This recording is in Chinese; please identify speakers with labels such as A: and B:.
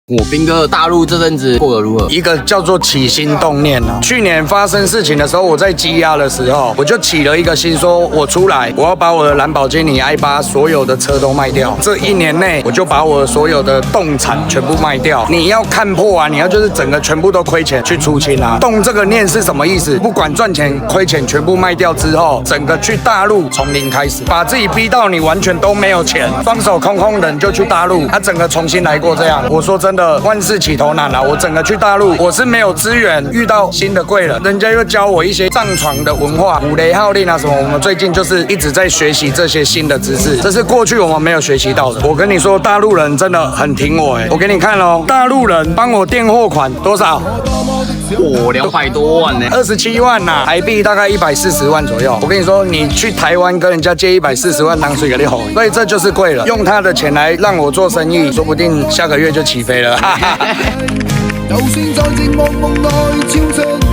A: 我兵哥，大陆这阵子过得如何？
B: 一个叫做起心动念啊。去年发生事情的时候，我在积压的时候，我就起了一个心，说我出来，我要把我的兰博基尼 i8所有的车都卖掉。这1年内，我就把我所有的动产全部卖掉。你要看破啊，你要就是整个全部都亏钱去出清啊。动这个念是什么意思？不管赚钱亏钱，全部卖掉之后，整个去大陆从零开始，把自己逼到你完全都没有钱，双手空空的就去大陆，整个重新来过这样。我说真的，万事起头难啊！我整个去大陆，我是没有资源，遇到新的贵人，人家又教我一些上床的文化、五雷号令啊什么。我们最近就是一直在学习这些新的知识，这是过去我们没有学习到的。我跟你说，大陆人真的很挺我我给你看哦，大陆人帮我垫货款多少？200
A: 多万呢
B: ，27万呐，台币大概140万左右。我跟你说，你去台湾跟人家借140万当水给你吼，所以这就是贵了。用他的钱来让我做生意，说不定下个月就起飞了。哈哈。就算在寂寞夢內超出